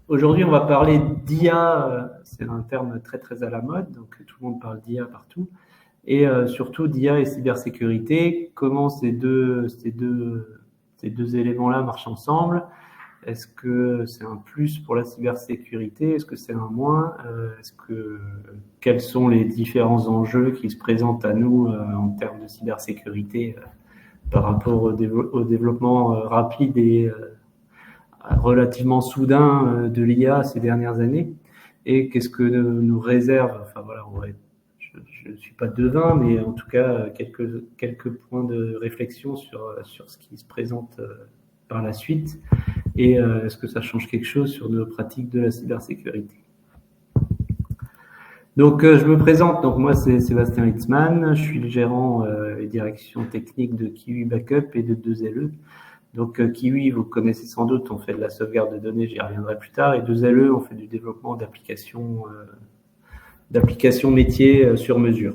Aujourd'hui, on va parler d'IA. C'est un terme très très à la mode, donc tout le monde parle d'IA partout. Et surtout d'IA et cybersécurité. Comment ces deux éléments-là marchent ensemble? Est-ce que c'est un plus pour la cybersécurité? Est-ce que c'est un moins? Quels sont les différents enjeux qui se présentent à nous en termes de cybersécurité par rapport au développement rapide et relativement soudain de l'IA ces dernières années? Et qu'est-ce que nous réserve? Enfin voilà, je ne suis pas devin, mais en tout cas quelques points de réflexion sur ce qui se présente par la suite. Et est-ce que ça change quelque chose sur nos pratiques de la cybersécurité? Donc, je me présente. Donc, moi, c'est Sébastien Hitzmann. Je suis le gérant et direction technique de Kiwi Backup et de 2LE. Donc, Kiwi, vous connaissez sans doute, on fait de la sauvegarde de données, j'y reviendrai plus tard. Et 2LE, on fait du développement d'applications métiers sur mesure.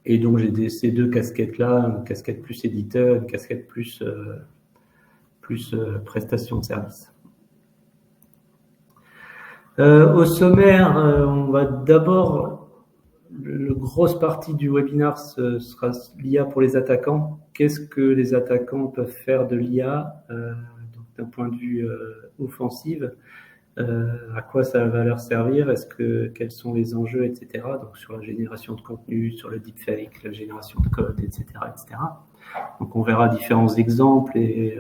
Et donc, j'ai ces deux casquettes-là, une casquette plus éditeur, une casquette plus prestation de service. Au sommaire, on va d'abord, la grosse partie du webinaire sera l'IA pour les attaquants. Qu'est-ce que les attaquants peuvent faire de l'IA d'un point de vue offensif? À quoi ça va leur servir? Quels sont les enjeux, etc. Donc sur la génération de contenu, sur le deepfake, la génération de code, etc., etc. Donc on verra différents exemples et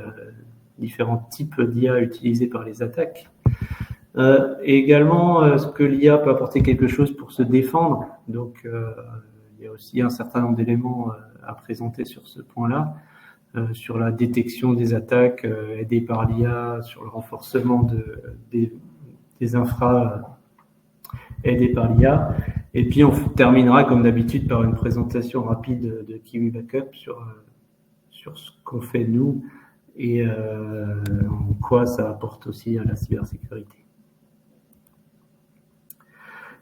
différents types d'IA utilisés par les attaques. Et également, est-ce que l'IA peut apporter quelque chose pour se défendre? Donc, il y a aussi un certain nombre d'éléments à présenter sur ce point-là, sur la détection des attaques aidées par l'IA, sur le renforcement des infras aidés par l'IA. Et puis, on terminera, comme d'habitude, par une présentation rapide de Kiwi Backup sur ce qu'on fait nous et en quoi ça apporte aussi à la cybersécurité.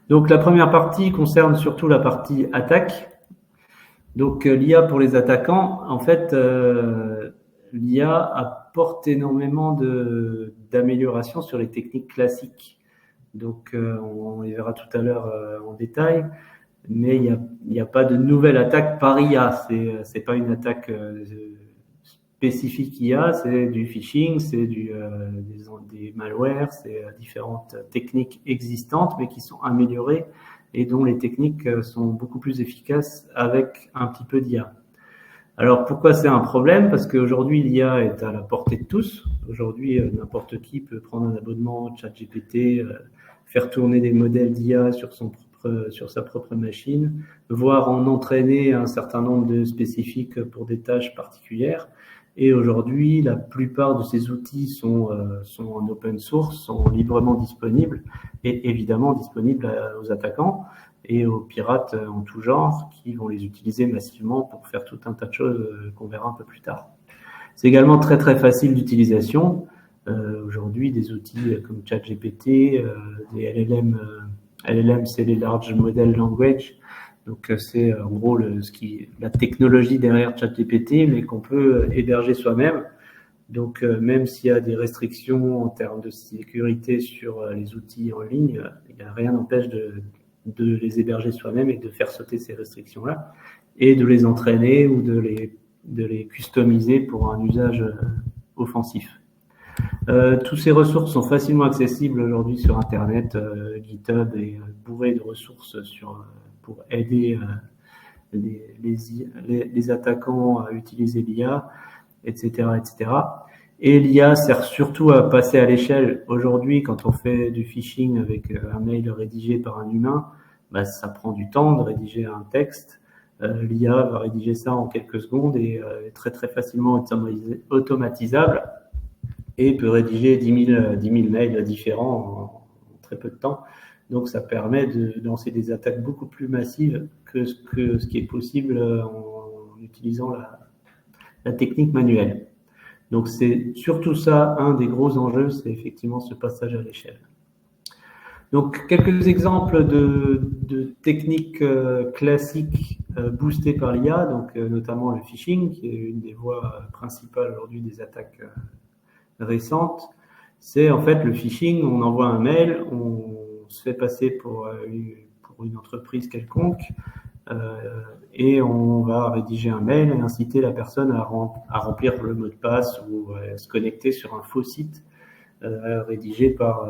Donc la première partie concerne surtout la partie attaque. Donc l'IA pour les attaquants, en fait, l'IA apporte énormément d'améliorations sur les techniques classiques. Donc on y verra tout à l'heure en détail, mais il n'y a pas de nouvelle attaque par IA. C'est pas une attaque spécifique IA, c'est du phishing, c'est des malwares, c'est différentes techniques existantes mais qui sont améliorées et dont les techniques sont beaucoup plus efficaces avec un petit peu d'IA. Alors pourquoi c'est un problème? Parce qu'aujourd'hui l'IA est à la portée de tous. Aujourd'hui n'importe qui peut prendre un abonnement ChatGPT, faire tourner des modèles d'IA sur sa propre machine, voire en entraîner un certain nombre de spécifiques pour des tâches particulières. Et aujourd'hui, la plupart de ces outils sont en open source, sont librement disponibles et évidemment disponibles aux attaquants et aux pirates en tout genre qui vont les utiliser massivement pour faire tout un tas de choses qu'on verra un peu plus tard. C'est également très très facile d'utilisation. Aujourd'hui, des outils comme ChatGPT, des LLM, c'est les Large Model Language. Donc c'est en gros la technologie derrière ChatGPT, mais qu'on peut héberger soi-même. Donc même s'il y a des restrictions en termes de sécurité sur les outils en ligne, rien n'empêche de les héberger soi-même et de faire sauter ces restrictions-là et de les entraîner ou de les customiser pour un usage offensif. Toutes ces ressources sont facilement accessibles aujourd'hui sur Internet. GitHub est bourré de ressources pour aider les attaquants à utiliser l'IA, etc., etc. Et l'IA sert surtout à passer à l'échelle. Aujourd'hui, quand on fait du phishing avec un mail rédigé par un humain, ça prend du temps de rédiger un texte. L'IA va rédiger ça en quelques secondes et est très très facilement automatisable et peut rédiger 10 000 mails différents en très peu de temps. Donc, ça permet de lancer des attaques beaucoup plus massives que ce qui est possible en utilisant la technique manuelle. Donc, c'est surtout ça, un des gros enjeux, c'est effectivement ce passage à l'échelle. Donc, quelques exemples de techniques classiques boostées par l'IA, donc notamment le phishing, qui est une des voies principales aujourd'hui des attaques récentes, c'est en fait le phishing. On envoie un mail, on se fait passer pour une entreprise quelconque, et on va rédiger un mail et inciter la personne à remplir le mot de passe ou à se connecter sur un faux site rédigé par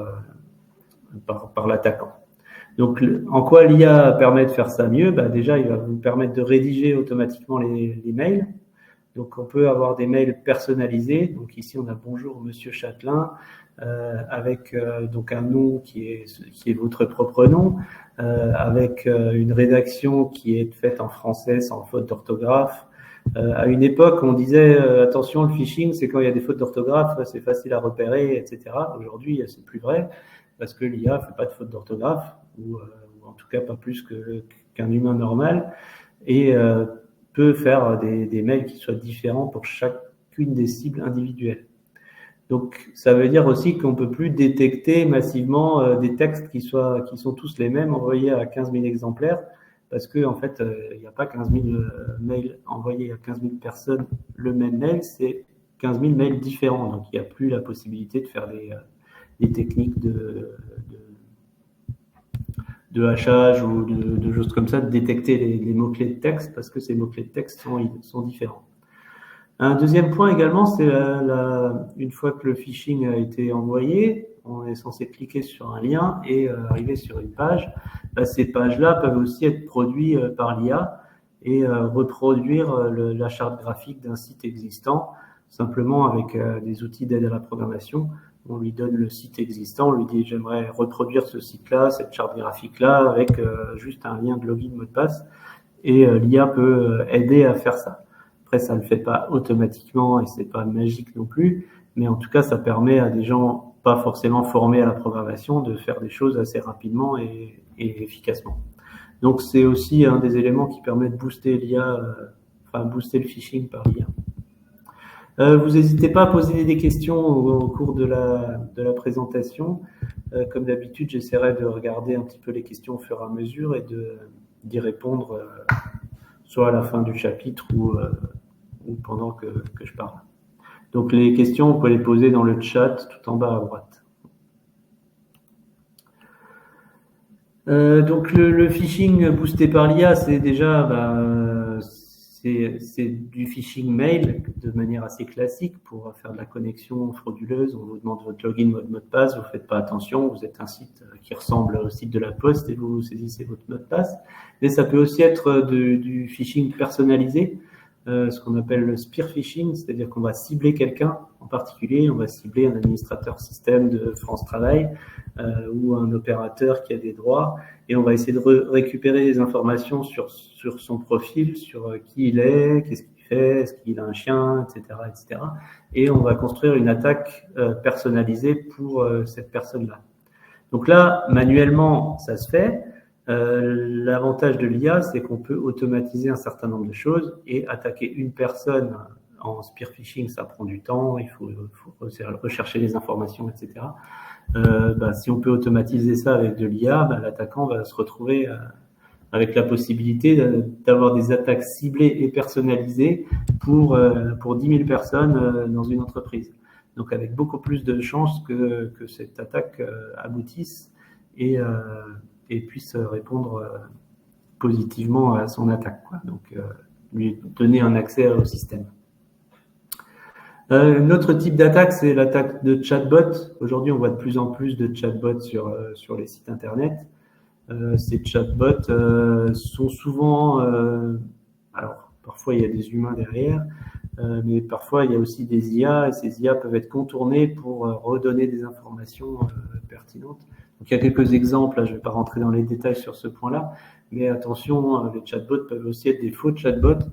l'attaquant. Donc, en quoi l'IA permet de faire ça mieux? Déjà, il va vous permettre de rédiger automatiquement les mails. Donc, on peut avoir des mails personnalisés. Donc, ici, on a bonjour Monsieur Châtelain, avec donc un nom qui est votre propre nom, avec une rédaction qui est faite en français sans faute d'orthographe. À une époque, on disait attention, le phishing, c'est quand il y a des fautes d'orthographe, c'est facile à repérer, etc. Aujourd'hui, c'est plus vrai parce que l'IA fait pas de faute d'orthographe, ou en tout cas pas plus qu'un humain normal, et peut faire des mails qui soient différents pour chacune des cibles individuelles. Donc, ça veut dire aussi qu'on peut plus détecter massivement des textes qui sont tous les mêmes, envoyés à 15 000 exemplaires, parce que en fait, il n'y a pas 15 000 mails envoyés à 15 000 personnes le même mail, c'est 15 000 mails différents. Donc, il n'y a plus la possibilité de faire des techniques de hachage ou de choses comme ça, de détecter les mots-clés de texte, parce que ces mots-clés de texte sont différents. Un deuxième point également, c'est une fois que le phishing a été envoyé, on est censé cliquer sur un lien et arriver sur une page. Ces pages-là peuvent aussi être produites par l'IA et reproduire la charte graphique d'un site existant, simplement avec des outils d'aide à la programmation. On lui donne le site existant, on lui dit j'aimerais reproduire ce site-là, cette charte graphique-là, avec juste un lien de login mot de passe, et l'IA peut aider à faire ça. Après, ça ne le fait pas automatiquement et c'est pas magique non plus, mais en tout cas, ça permet à des gens pas forcément formés à la programmation de faire des choses assez rapidement et efficacement. Donc, c'est aussi un des éléments qui permet de booster l'IA, booster le phishing par l'IA. Vous n'hésitez pas à poser des questions au cours de la présentation. Comme d'habitude, j'essaierai de regarder un petit peu les questions au fur et à mesure et d'y répondre soit à la fin du chapitre ou pendant que je parle. Donc les questions, vous pouvez les poser dans le chat tout en bas à droite. Donc le phishing boosté par l'IA, c'est déjà c'est du phishing mail de manière assez classique pour faire de la connexion frauduleuse. On vous demande votre login, votre mot de passe, vous faites pas attention, vous êtes un site qui ressemble au site de la Poste et vous saisissez votre mot de passe. Mais ça peut aussi être du phishing personnalisé, ce qu'on appelle le spear phishing, c'est-à-dire qu'on va cibler quelqu'un en particulier, on va cibler un administrateur système de France Travail ou un opérateur qui a des droits, et on va essayer de récupérer des informations sur son profil, sur qui il est, qu'est-ce qu'il fait, est-ce qu'il a un chien, etc., etc. Et on va construire une attaque personnalisée pour cette personne-là. Donc là, manuellement, ça se fait. L'avantage de l'IA, c'est qu'on peut automatiser un certain nombre de choses et attaquer une personne en spear phishing, ça prend du temps, il faut rechercher les informations, etc. Si on peut automatiser ça avec de l'IA, l'attaquant va se retrouver avec la possibilité d'avoir des attaques ciblées et personnalisées pour 10 000 personnes dans une entreprise. Donc avec beaucoup plus de chances que cette attaque aboutisse et puisse répondre positivement à son attaque, quoi. Donc lui donner un accès au système. Un autre type d'attaque, c'est l'attaque de chatbot. Aujourd'hui, on voit de plus en plus de chatbots sur les sites internet. Ces chatbots sont souvent, alors parfois il y a des humains derrière, mais parfois il y a aussi des IA, et ces IA peuvent être contournées pour redonner des informations pertinentes. Donc il y a quelques exemples, là, je ne vais pas rentrer dans les détails sur ce point-là, mais attention, les chatbots peuvent aussi être des faux chatbots,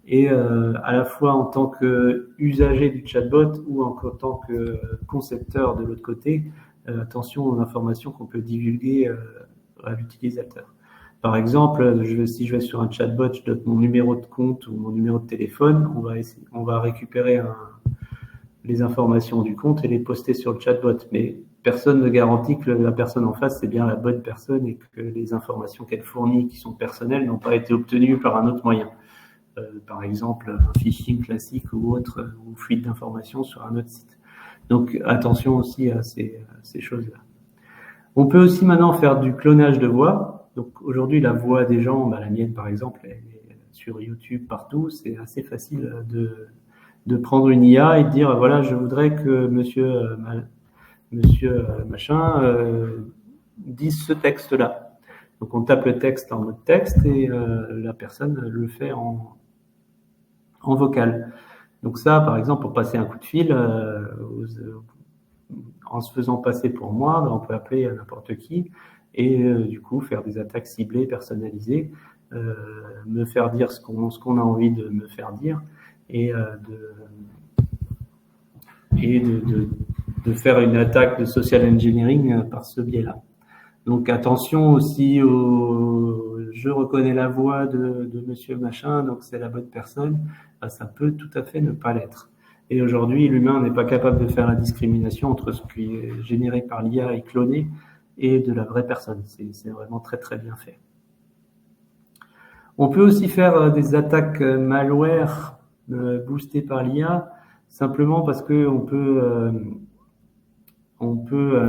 et à la fois en tant qu'usager du chatbot ou en tant que concepteur de l'autre côté, attention aux informations qu'on peut divulguer à l'utilisateur. Par exemple, si je vais sur un chatbot, je donne mon numéro de compte ou mon numéro de téléphone, on va récupérer les informations du compte et les poster sur le chatbot. Mais personne ne garantit que la personne en face, c'est bien la bonne personne et que les informations qu'elle fournit, qui sont personnelles, n'ont pas été obtenues par un autre moyen. Par exemple, un phishing classique ou autre, ou fuite d'informations sur un autre site. Donc attention aussi à ces choses-là. On peut aussi maintenant faire du clonage de voix. Donc aujourd'hui, la voix des gens, la mienne par exemple, elle est sur YouTube partout. C'est assez facile de prendre une IA et de dire voilà, je voudrais que monsieur machin dise ce texte-là. Donc on tape le texte en mode texte et la personne le fait en vocal. Donc ça, par exemple, pour passer un coup de fil, en se faisant passer pour moi, on peut appeler n'importe qui et du coup faire des attaques ciblées, personnalisées, me faire dire ce qu'on a envie de me faire dire et de faire une attaque de social engineering par ce biais-là. Donc attention aussi je reconnais la voix de monsieur machin, donc c'est la bonne personne, ça peut tout à fait ne pas l'être. Et aujourd'hui, l'humain n'est pas capable de faire la discrimination entre ce qui est généré par l'IA et cloné et de la vraie personne. C'est vraiment très très bien fait. On peut aussi faire des attaques malware boostées par l'IA, simplement parce que on peut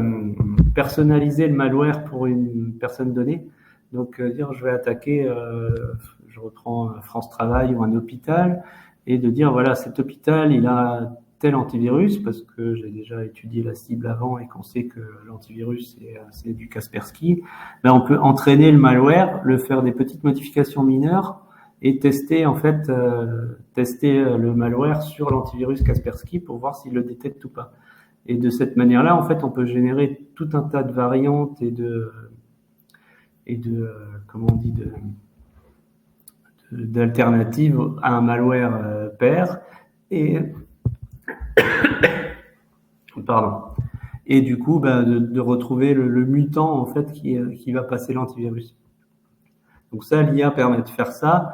personnaliser le malware pour une personne donnée. Donc dire je vais attaquer, je reprends France Travail ou un hôpital, et de dire voilà, cet hôpital il a tel antivirus, parce que j'ai déjà étudié la cible avant et qu'on sait que l'antivirus c'est du Kaspersky. Ben, on peut entraîner le malware, le faire des petites modifications mineures et tester le malware sur l'antivirus Kaspersky pour voir s'il le détecte ou pas. Et de cette manière-là, en fait, on peut générer tout un tas de variantes d'alternatives à un malware pair et du coup de retrouver le mutant en fait qui va passer l'antivirus. Donc ça, l'IA permet de faire ça,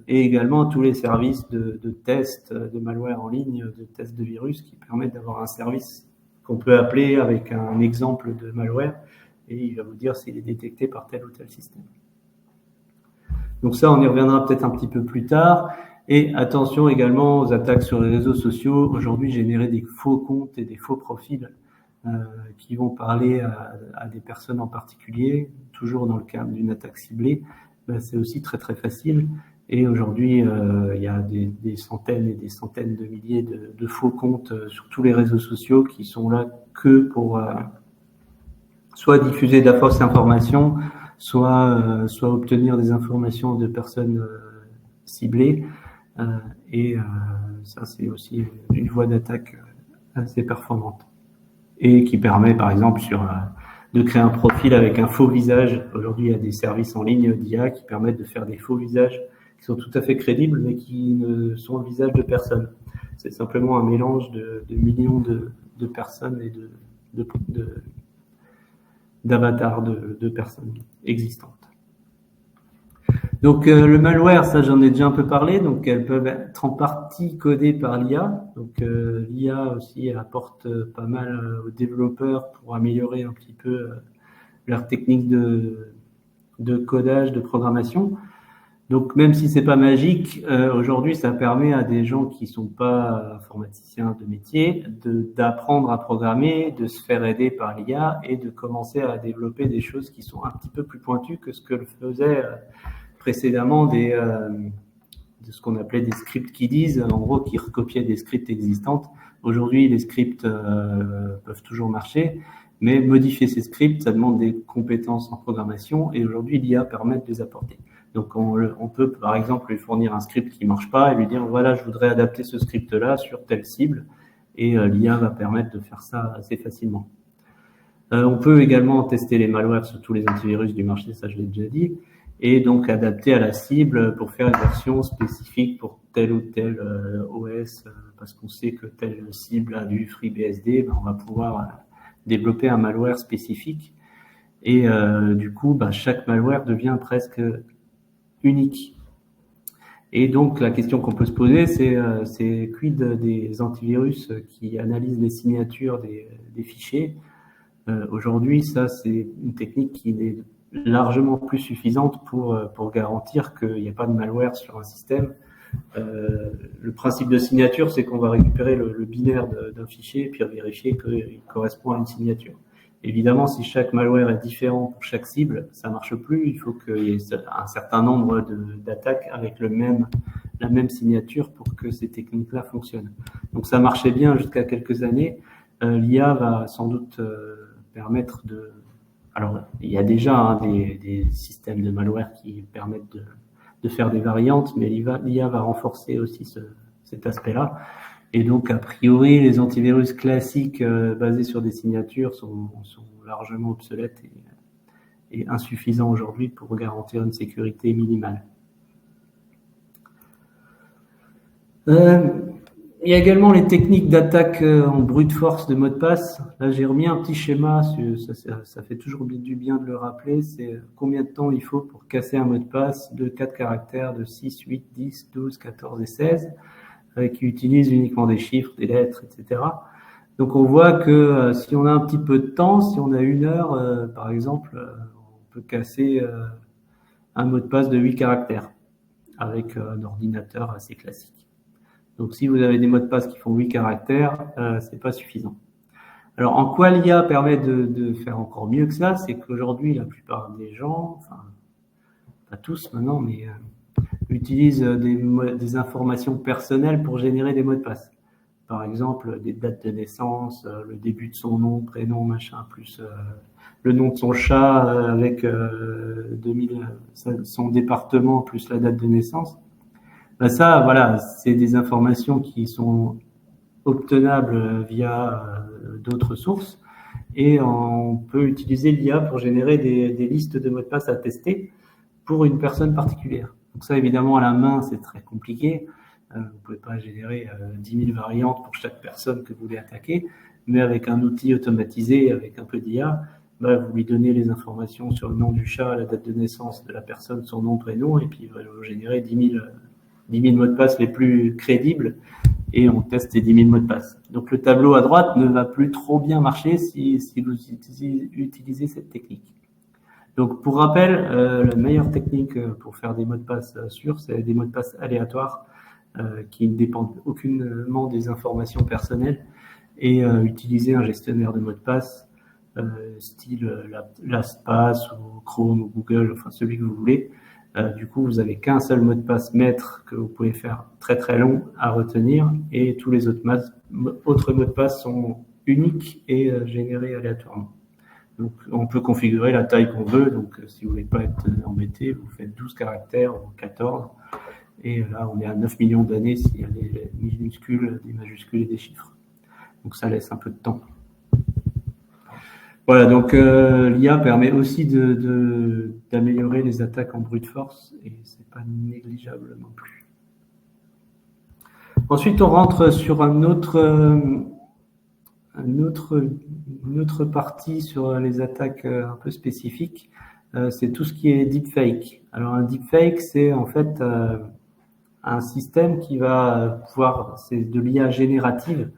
et également tous les services de tests de malware en ligne, de tests de virus qui permettent d'avoir un service qu'on peut appeler avec un exemple de malware et il va vous dire s'il est détecté par tel ou tel système. Donc ça, on y reviendra peut-être un petit peu plus tard. Et attention également aux attaques sur les réseaux sociaux. Aujourd'hui, générer des faux comptes et des faux profils qui vont parler à des personnes en particulier, toujours dans le cadre d'une attaque ciblée, c'est aussi très très facile. Et aujourd'hui, il y a des centaines et des centaines de milliers de faux comptes sur tous les réseaux sociaux qui sont là que pour soit diffuser de la fausse information, soit obtenir des informations de personnes ciblées. Et ça, c'est aussi une voie d'attaque assez performante. Et qui permet, par exemple, de créer un profil avec un faux visage. Aujourd'hui, il y a des services en ligne d'IA qui permettent de faire des faux visages qui sont tout à fait crédibles, mais qui ne sont le visage de personne. C'est simplement un mélange de millions de personnes et d'avatars de personnes existantes. Donc le malware, ça j'en ai déjà un peu parlé, donc elles peuvent être en partie codées par l'IA. Donc l'IA aussi elle apporte pas mal aux développeurs pour améliorer un petit peu leur technique de codage, de programmation. Donc même si c'est pas magique, aujourd'hui ça permet à des gens qui sont pas informaticiens de métier d'apprendre à programmer, de se faire aider par l'IA et de commencer à développer des choses qui sont un petit peu plus pointues que ce que le faisait précédemment de ce qu'on appelait des script kiddies, en gros qui recopiaient des scripts existantes. Aujourd'hui, les scripts peuvent toujours marcher, mais modifier ces scripts, ça demande des compétences en programmation et aujourd'hui, l'IA permet de les apporter. Donc, on peut, par exemple, lui fournir un script qui marche pas et lui dire, voilà, je voudrais adapter ce script-là sur telle cible et l'IA va permettre de faire ça assez facilement. On peut également tester les malwares sur tous les antivirus du marché, ça je l'ai déjà dit, et donc adapter à la cible pour faire une version spécifique pour tel ou tel OS, parce qu'on sait que telle cible a du FreeBSD, on va pouvoir développer un malware spécifique et du coup chaque malware devient presque unique. Et donc la question qu'on peut se poser, c'est quid des antivirus qui analysent les signatures des fichiers. Aujourd'hui, ça c'est une technique qui est largement plus suffisante pour garantir qu'il n'y a pas de malware sur un système. Le principe de signature, c'est qu'on va récupérer le binaire d'un fichier et puis vérifier qu'il correspond à une signature. Évidemment, si chaque malware est différent pour chaque cible, ça marche plus. Il faut qu'il y ait un certain nombre d'attaques avec la même signature pour que ces techniques-là fonctionnent. Donc ça marchait bien jusqu'à quelques années. L'IA va sans doute permettre de... Alors, il y a déjà des systèmes de malware qui permettent de faire des variantes, mais l'IA va renforcer aussi cet aspect-là. Et donc, a priori, les antivirus classiques basés sur des signatures sont largement obsolètes et insuffisants aujourd'hui pour garantir une sécurité minimale. Il y a également les techniques d'attaque en brute force de mot de passe. Là, j'ai remis un petit schéma, ça fait toujours du bien de le rappeler, c'est combien de temps il faut pour casser un mot de passe de 4 caractères, de 6, 8, 10, 12, 14 et 16, qui utilisent uniquement des chiffres, des lettres, etc. Donc on voit que si on a un petit peu de temps, si on a 1 heure, par exemple, on peut casser un mot de passe de 8 caractères avec un ordinateur assez classique. Donc, si vous avez des mots de passe qui font 8 caractères, c'est pas suffisant. Alors, en quoi l'IA permet de faire encore mieux que ça, c'est qu'aujourd'hui, la plupart des gens, enfin, pas tous maintenant, mais utilisent des informations personnelles pour générer des mots de passe. Par exemple, des dates de naissance, le début de son nom, prénom, machin, plus le nom de son chat avec son département, plus la date de naissance. Ben ça, voilà, c'est des informations qui sont obtenables via d'autres sources et on peut utiliser l'IA pour générer des listes de mots de passe à tester pour une personne particulière. Donc ça, évidemment, à la main, c'est très compliqué. Vous pouvez pas générer 10 000 variantes pour chaque personne que vous voulez attaquer, mais avec un outil automatisé, avec un peu d'IA, ben, vous lui donnez les informations sur le nom du chat, la date de naissance de la personne, son nom, prénom, et puis il va vous générer 10 000 mots de passe les plus crédibles et on teste ces 10 000 mots de passe. Donc le tableau à droite ne va plus trop bien marcher si vous utilisez cette technique. Donc pour rappel, la meilleure technique pour faire des mots de passe sûrs, c'est des mots de passe aléatoires qui ne dépendent aucunement des informations personnelles et utiliser un gestionnaire de mots de passe style LastPass ou Chrome ou Google, enfin celui que vous voulez. Du coup, vous avez qu'un seul mot de passe maître que vous pouvez faire très très long à retenir et tous les autres mots de passe sont uniques et générés aléatoirement. Donc, on peut configurer la taille qu'on veut. Donc, si vous voulez pas être embêté, vous faites 12 caractères ou 14. Et là, on est à 9 millions d'années s'il y a des minuscules, des majuscules et des chiffres. Donc, ça laisse un peu de temps. Voilà, donc l'IA permet aussi d'améliorer les attaques en brute force et c'est pas négligeable non plus. Ensuite, on rentre sur une autre partie sur les attaques un peu spécifiques. C'est tout ce qui est deepfake. Alors un deepfake, c'est en fait un système qui va pouvoir, c'est de l'IA générative.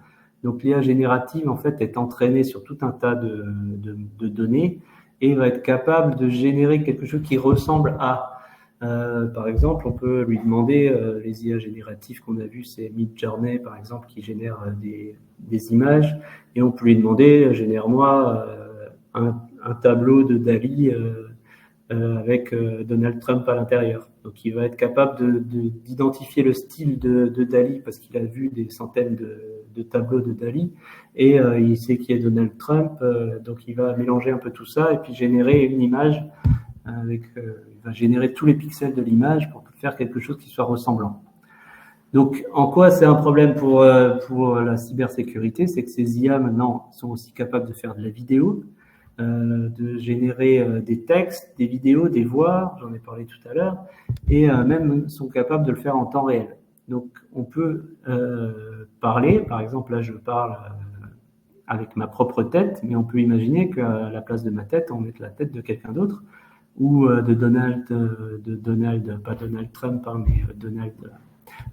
Donc l'IA générative, en fait, est entraînée sur tout un tas de données et va être capable de générer quelque chose qui ressemble à. Par exemple, on peut lui demander, les IA génératives qu'on a vues, c'est Midjourney, par exemple, qui génère des images, et on peut lui demander, génère-moi un tableau de Dali avec Donald Trump à l'intérieur. Donc il va être capable d'identifier le style de Dali parce qu'il a vu des centaines de tableaux de Dali et il sait qui est Donald Trump, donc il va mélanger un peu tout ça et puis générer une image il va générer tous les pixels de l'image pour faire quelque chose qui soit ressemblant. Donc en quoi c'est un problème pour la cybersécurité, c'est que ces IA maintenant sont aussi capables de faire de la vidéo, de générer des textes, des vidéos, des voix, j'en ai parlé tout à l'heure, et même sont capables de le faire en temps réel. Donc on peut parler, par exemple là je parle avec ma propre tête, mais on peut imaginer qu'à la place de ma tête, on mette la tête de quelqu'un d'autre, ou de Donald, pas Donald Trump, hein, mais Donald,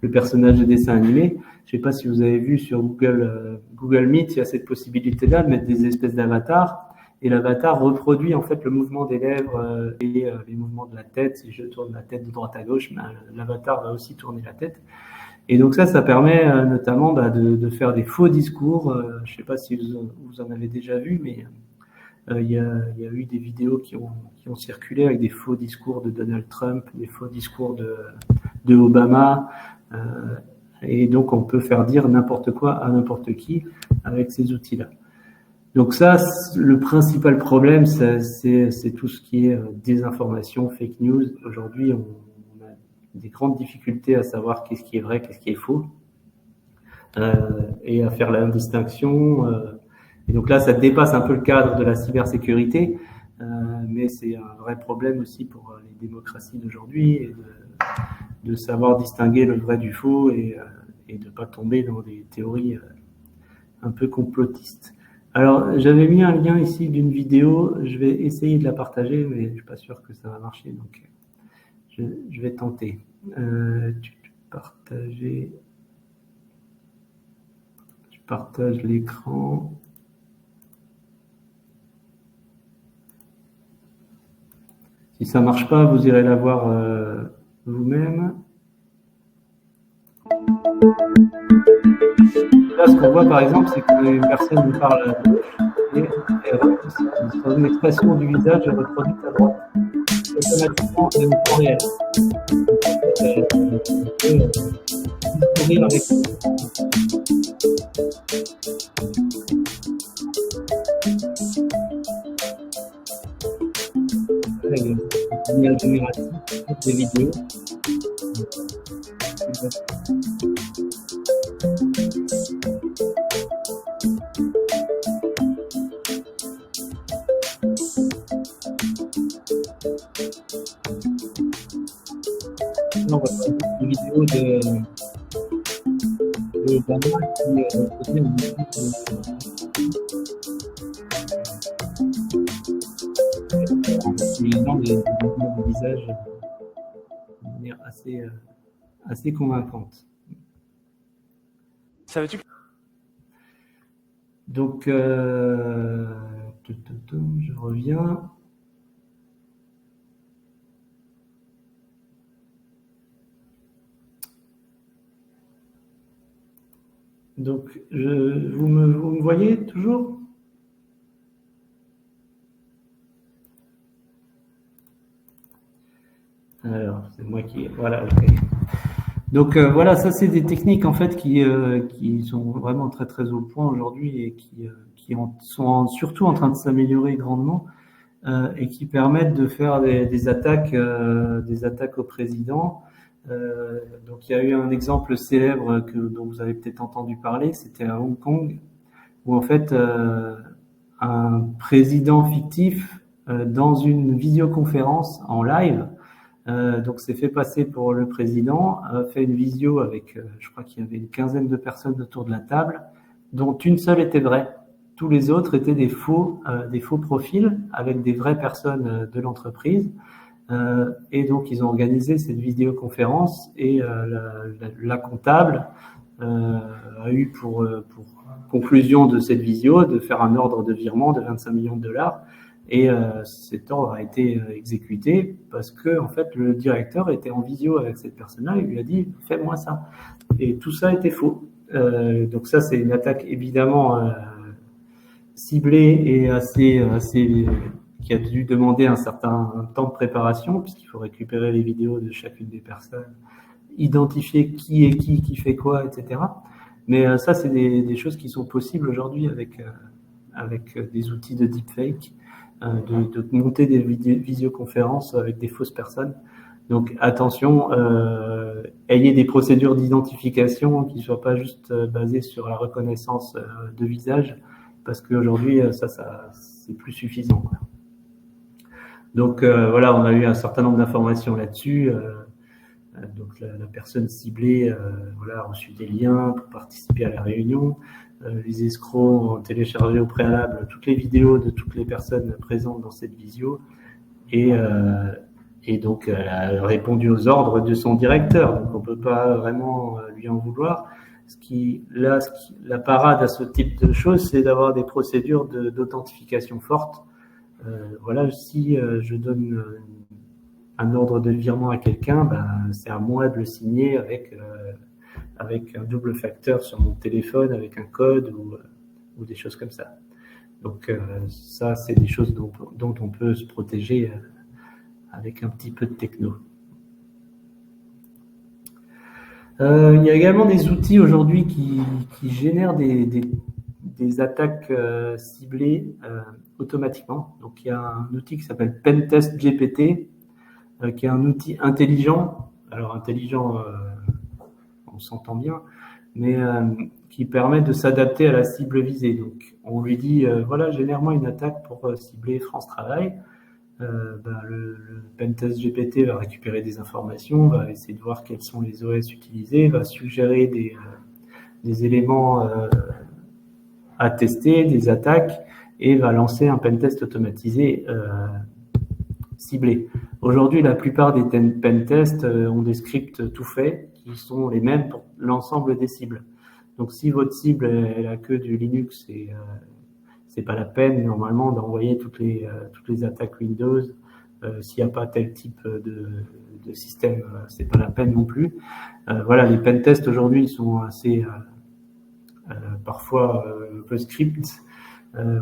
le personnage de dessin animé. Je sais pas si vous avez vu sur Google Meet, il y a cette possibilité-là de mettre des espèces d'avatars. et l'avatar reproduit en fait le mouvement des lèvres et les mouvements de la tête. Si je tourne la tête de droite à gauche, l'avatar va aussi tourner la tête. Et donc ça permet notamment de faire des faux discours. Je ne sais pas si vous en avez déjà vu, mais il y a eu des vidéos qui ont circulé avec des faux discours de Donald Trump, des faux discours de Obama. Et donc on peut faire dire n'importe quoi à n'importe qui avec ces outils-là. Donc ça, le principal problème, c'est tout ce qui est désinformation, fake news. Aujourd'hui, on a des grandes difficultés à savoir qu'est-ce qui est vrai, qu'est-ce qui est faux, et à faire la distinction. Et donc là, ça dépasse un peu le cadre de la cybersécurité, mais c'est un vrai problème aussi pour les démocraties d'aujourd'hui, et de savoir distinguer le vrai du faux et de pas tomber dans des théories un peu complotistes. Alors, j'avais mis un lien ici d'une vidéo, je vais essayer de la partager, mais je suis pas sûr que ça va marcher, donc je vais tenter. Partager. Je partage l'écran. Si ça marche pas, vous irez la voir vous-même. Là, ce qu'on voit par exemple, c'est qu'une personne nous parle à gauche et sur une expression du visage, elle reproduit à droite. Automatiquement, en temps réel. Sourire avec lumière générative, des vidéos. On va faire une vidéo de Obama qui reproduit un mouvement des mouvements de visage de manière assez convaincante. Savais-tu que... Donc, je reviens. Donc, vous me voyez toujours? Alors, c'est moi qui... Voilà, ok. Donc voilà, ça c'est des techniques en fait qui sont vraiment très très au point aujourd'hui et qui sont surtout en train de s'améliorer grandement et qui permettent de faire des attaques au président. Donc il y a eu un exemple célèbre dont vous avez peut-être entendu parler, c'était à Hong Kong où en fait un président fictif dans une visioconférence en live. Donc s'est fait passer pour le président, a fait une visio avec, je crois qu'il y avait une quinzaine de personnes autour de la table, dont une seule était vraie. Tous les autres étaient des faux profils avec des vraies personnes de l'entreprise. Et donc ils ont organisé cette vidéoconférence et la comptable a eu pour conclusion de cette visio de faire un ordre de virement de 25 millions de dollars. Et cet ordre a été exécuté parce que en fait le directeur était en visio avec cette personne-là et lui a dit fais-moi ça. Et tout ça était faux. Donc ça c'est une attaque évidemment ciblée et assez qui a dû demander un certain temps de préparation puisqu'il faut récupérer les vidéos de chacune des personnes, identifier qui est qui fait quoi, etc. Mais ça c'est des choses qui sont possibles aujourd'hui avec des outils de deepfake. De monter des visioconférences avec des fausses personnes. Donc attention, ayez des procédures d'identification qui ne soient pas juste basées sur la reconnaissance de visage, parce qu'aujourd'hui, ça c'est plus suffisant. Donc voilà, on a eu un certain nombre d'informations là-dessus. Donc la personne ciblée a reçu des liens pour participer à la réunion. Les escrocs ont téléchargé au préalable toutes les vidéos de toutes les personnes présentes dans cette visio et donc elle a répondu aux ordres de son directeur. Donc on peut pas vraiment lui en vouloir. La parade à ce type de choses, c'est d'avoir des procédures d'authentification fortes voilà, si je donne un ordre de virement à quelqu'un, ben, c'est à moi de le signer avec un double facteur sur mon téléphone, avec un code ou des choses comme ça. Donc ça, c'est des choses dont on peut se protéger avec un petit peu de techno. Il y a également des outils aujourd'hui qui génèrent des attaques ciblées automatiquement. Donc il y a un outil qui s'appelle Pentest GPT, qui est un outil intelligent. Alors intelligent, on s'entend bien, mais qui permet de s'adapter à la cible visée. Donc on lui dit, voilà, génère-moi une attaque pour cibler France Travail. Le Pentest GPT va récupérer des informations, va essayer de voir quels sont les OS utilisés, va suggérer des éléments à tester, des attaques, et va lancer un pentest automatisé ciblé. Aujourd'hui, la plupart des pentests ont des scripts tout faits qui sont les mêmes pour l'ensemble des cibles. Donc si votre cible elle a que du Linux et c'est pas la peine normalement d'envoyer toutes les attaques Windows. S'il n'y a pas tel type de système, c'est pas la peine non plus. Voilà, les pentests aujourd'hui sont assez parfois un peu script.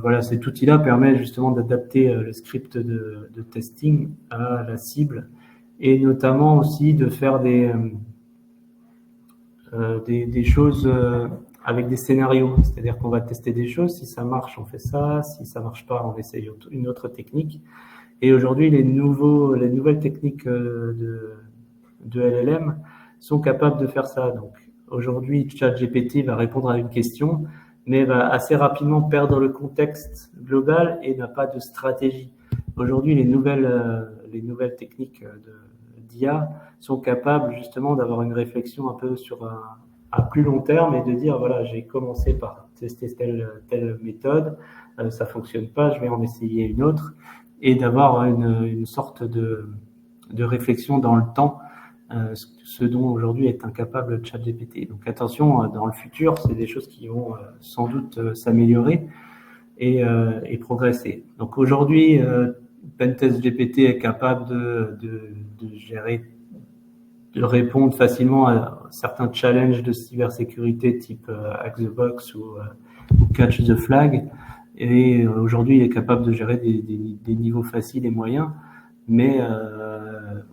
Voilà, cet outil-là permet justement d'adapter le script de testing à la cible et notamment aussi de faire des choses avec des scénarios, c'est-à-dire qu'on va tester des choses, si ça marche, on fait ça, si ça marche pas, on essaye une autre technique. Et aujourd'hui, les nouvelles techniques de LLM sont capables de faire ça. Donc aujourd'hui, ChatGPT va répondre à une question, mais va assez rapidement perdre le contexte global et n'a pas de stratégie. Aujourd'hui, les nouvelles techniques d'IA sont capables justement d'avoir une réflexion un peu à plus long terme et de dire voilà, j'ai commencé par tester telle méthode, ça fonctionne pas, je vais en essayer une autre, et d'avoir une sorte de réflexion dans le temps, ce dont aujourd'hui est incapable ChatGPT. Donc attention, dans le futur, c'est des choses qui vont sans doute s'améliorer et progresser. Donc aujourd'hui, Pentest GPT est capable de gérer, de répondre facilement à certains challenges de cybersécurité type Hack the Box ou Catch the Flag. Et aujourd'hui, il est capable de gérer des niveaux faciles et moyens. Mais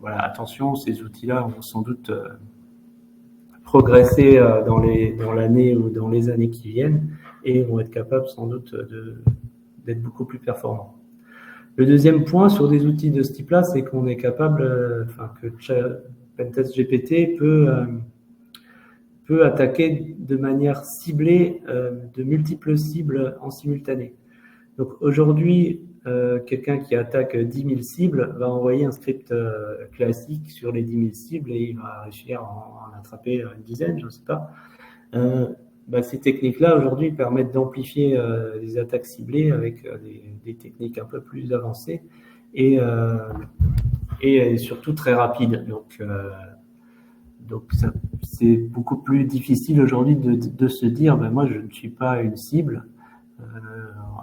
voilà, attention, ces outils-là vont sans doute progresser dans l'année ou dans les années qui viennent et vont être capables sans doute d'être beaucoup plus performants. Le deuxième point sur des outils de ce type-là, c'est qu'on est capable, que Pentest GPT peut attaquer de manière ciblée de multiples cibles en simultané. Donc aujourd'hui, quelqu'un qui attaque 10 000 cibles va envoyer un script classique sur les 10 000 cibles et il va réussir à en attraper une dizaine, je ne sais pas. Ces techniques-là, aujourd'hui, permettent d'amplifier les attaques ciblées avec des techniques un peu plus avancées et surtout très rapides. Donc c'est beaucoup plus difficile aujourd'hui de se dire, moi, je ne suis pas une cible.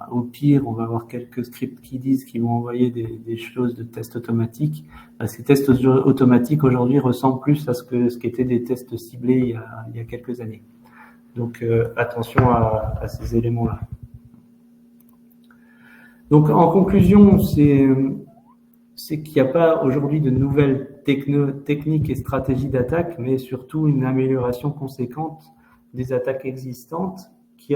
Au pire, on va avoir quelques scripts qui disent qu'ils vont envoyer des choses de tests automatiques. Ces tests automatiques aujourd'hui ressemblent plus à ce qu'étaient des tests ciblés il y a quelques années. Donc attention à ces éléments-là. Donc en conclusion, c'est qu'il n'y a pas aujourd'hui de nouvelles techniques et stratégies d'attaque, mais surtout une amélioration conséquente des attaques existantes qui